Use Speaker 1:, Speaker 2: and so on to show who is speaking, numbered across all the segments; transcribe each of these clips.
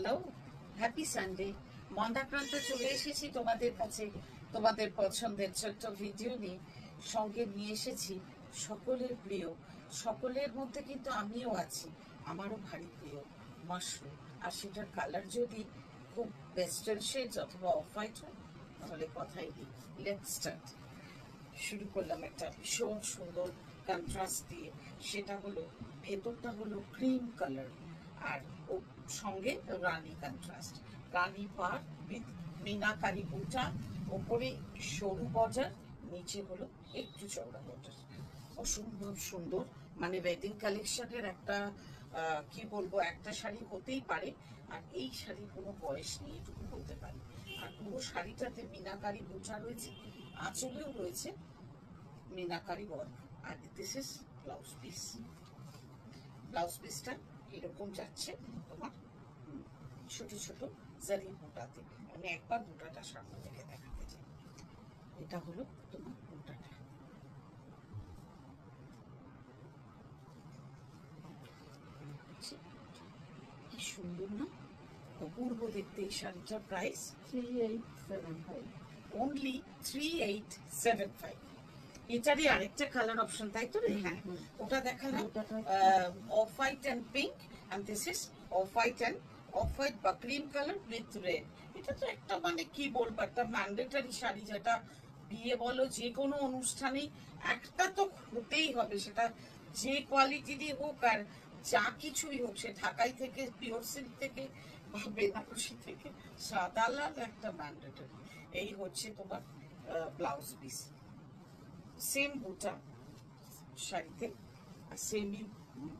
Speaker 1: Hello, happy Sunday. মন্দাক্রান্ত চলে এসেছি তোমাদের কাছে, তোমাদের পছন্দের ছোট্ট ভিডিও নিয়ে। সঙ্গে নিয়ে এসেছি সকলের প্রিয়, সকলের মধ্যে কিন্তু আমিও আছি, আমারও ভারী প্রিয় মাশরুম। আর সেটার কালার যদি খুব পেস্টেল শেডস অথবা অফ হোয়াইট হয় তাহলে কথাই নেই। Let's start. শুরু করলাম একটা ভীষণ সুন্দর কন্ট্রাস্ট দিয়ে। সেটা হলো ভেতরটা হলো ক্রিম কালার, আর ও সঙ্গে রানী কন্ট্রাস্ট, রানী পার উইথ মিনাকারি বুটা, ওপরে সরু বর্ডার, নিচে হলো একটু চওড়া বর্ডার। অসম্ভব সুন্দর, মানে ওয়েডিং কালেকশনের একটা কি বলবো, একটা শাড়ি হতেই পারে। আর এই শাড়ির কোনো বয়স নেই, এটুকু বলতে পারি। আর পুরো শাড়িটাতে মিনাকারি বুটা রয়েছে, আঁচলেও রয়েছে মিনাকারি ওয়ার্ক। আর this is blouse piece. Blouse পিসটা এরকম যাচ্ছে তোমার ছোট ছোট জারি বুটাতে। আমি একবার বুটাটা সামনে থেকে দেখাতে চাই। এটা হলো তোমার বুটাটা। কি সুন্দর না, অপূর্ব দেখতে। এই শাড়িটার প্রাইস
Speaker 2: 3875
Speaker 1: অনলি 3875। এটারই আরেকটা কালার অপশন, তাই তো রে? হ্যাঁ, ওটা দেখালাম off white and pink, and this is off white and off white বা ক্রিম কালার উইথ রেড। এটা তো একটা মানে কি বলবো, একটা ম্যান্ডেটারি শাড়ি, যেটা বিয়ে বলো যে কোনো অনুষ্ঠানেই একটা তো হতেই হবে। সেটা যে কোয়ালিটিরই হোক আর যা কিছুই হোক, সে ঢাকাই থেকে, পিওর সিল্ক থেকে বা বেনারসি থেকে, সাদা লাল একটা ম্যান্ডেটারি। এই হচ্ছে তোমার ব্লাউজ পিস। সেম বুটা শাড়িতে, সেমই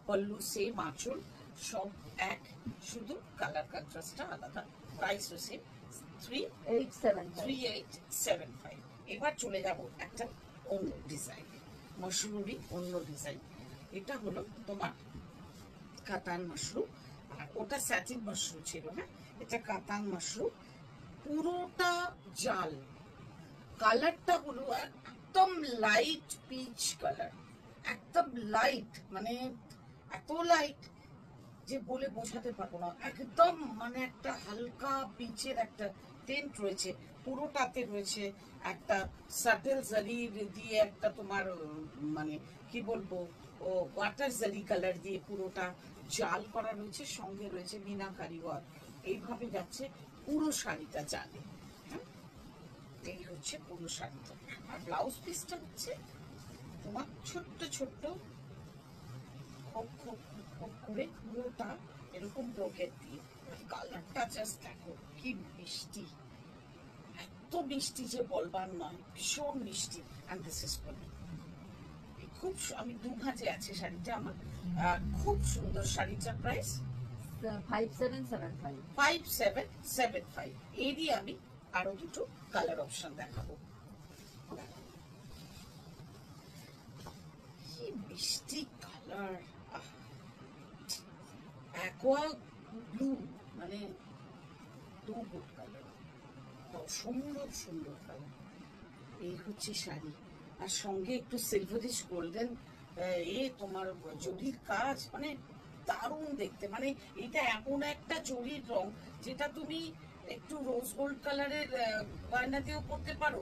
Speaker 1: পল্লু, সেম আঁচল, সব এক, শুধু কালার কন্ট্রাস্টটা আলাদা। প্রাইসও সেম 3875। এবার চলে যাব একটা অন্য ডিজাইন, মশরুমই অন্য ডিজাইন। এটা হলো তোমার কাতান মাশরুম, আর ওটা স্যাটিন মাশরুম ছিল না, এটা কাতান মাশরুম। পুরোটা জাল, কালারটা হলো একদম লাইট পিচ কালার, একদম লাইট, মানে এত লাইট যে বলে বোঝাতে পারবো না। একদম মানে একটা হালকা পিচের একটা টেন্ট রয়েছে, পুরোটাতে রয়েছে একটা সাটেল জারি দিয়ে একটা তোমার মানে কি বলবো, ও ওয়াটার জারি কালার দিয়ে পুরোটা জাল করা রয়েছে, সঙ্গে রয়েছে মিনাকারি ওয়ার্ক। এইভাবে যাচ্ছে পুরো শাড়িটা জালে। হ্যাঁ, এই হচ্ছে পুরো শাড়িটা। আর ব্লাউজ পিসটা হচ্ছে তোমার ছোট্ট ছোট্ট খোপ খোপ খোপ করে পুরোটা এরকম ব্রোকেট দিয়ে। কালারটা জাস্ট দেখো কি মিষ্টি, এত মিষ্টি যে বলবার নয়, ভীষণ মিষ্টি। And this is for me. খুব আমি দু ভাঁজে আছে শাড়িটা আমার, খুব সুন্দর। শাড়িটার প্রাইস
Speaker 2: 5775
Speaker 1: এরই আমি আরো দুটো কালার অপশন দেখাবো। কি মিষ্টি কালার, অ্যাকোয়া ব্লু, মানে টু গুড কালার, অসম্ভব সুন্দর কালার। এই হচ্ছে শাড়ি, আর সঙ্গে একটু সিলভারিশ গোল্ডেন তোমার জরির কাজ, মানে দারুণ দেখতে। মানে এটা এমন একটা জরির রং যেটা তুমি একটু রোজ গোল্ড কালারের গয়না দিয়েও পরতে পারো,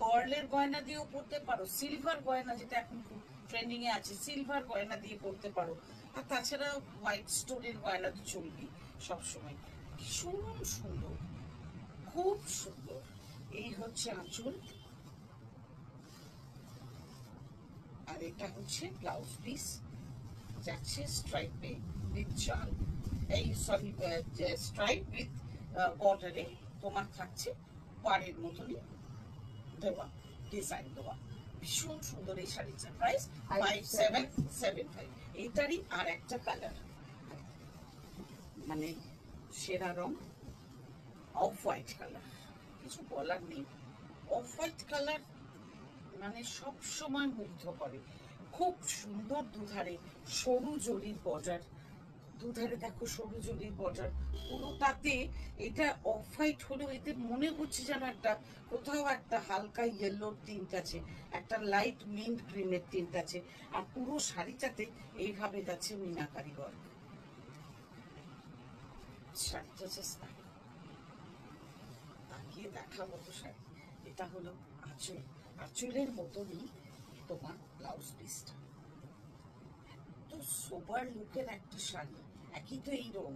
Speaker 1: পার্লের গয়না দিয়েও পরতে পারো, সিলভার গয়না যেটা এখন খুব ট্রেন্ডিং এ আছে, সিলভার গয়না দিয়ে পরতে পারো। আর তাছাড়া হোয়াইট স্টোনের গয়না তো চলবেই সবসময়। ভীষণ সুন্দর, খুব সুন্দর। এই হচ্ছে আঁচল, আর এটা হচ্ছে ব্লাউজ পিস, যাচ্ছে স্ট্রাইপে উইথ চাল, এই সরি স্ট্রাইপ উইথ বর্ডারে তোমার থাকছে পাড়ের মতনই দেওয়া, ডিজাইন দেওয়া। ভীষণ সুন্দর এই শাড়িটার প্রাইস 5775। এইটারই আর একটা কালার, মানে সেরা রং অফ হোয়াইট কালার, কিছু বলার নেই। অফ হোয়াইট কালার মানে সব সময় মুগ্ধ করে। খুব সুন্দর, দুধারে সরু জরির বর্ডার, দুধারে দেখো সরু জরির বর্ডার পুরোটাতে। এটা অফ হোয়াইট হলেও এতে মনে হচ্ছে যেন একটা কোথাও একটা হালকা ইয়েলোর টিন্ট আছে, একটা লাইট মিন্ট গ্রিনের টিন্ট আছে। আর পুরো শাড়িটাতে এইভাবে যাচ্ছে মিনাকারি ওয়ার্ক। শাড়িটা জাস্ট তাকিয়ে দেখাবো তো শাড়ি। এটা হলো আঁচল, আঁচলের মতনই তোমার ব্লাউজ পিসটা। তো সোবার লুকের একটা শাড়ি, একই তো এই রং,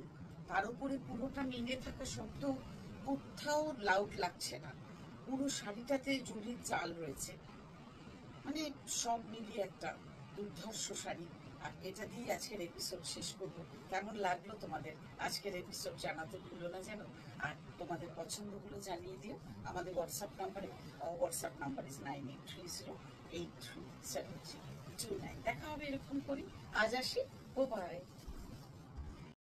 Speaker 1: তার উপরে পুরোটা মিলে থাকা সত্ত্বেও কোথাও লাউড লাগছে না। পুরো শাড়িটাতে জুড়ির চাল রয়েছে, মানে সব মিলিয়ে একটা দুর্ধর্ষ শাড়ি। আর এটা দিয়ে আজকের এপিসোড শেষ করবো। কেমন লাগলো তোমাদের আজকের এপিসোড জানাতে ভুলো না যেন। আর তোমাদের পছন্দগুলো জানিয়ে দিও আমাদের হোয়াটসঅ্যাপ নাম্বারে। WhatsApp number is 9830837329। দেখা হবে এরকম করি। আজ আসি, ও বাই।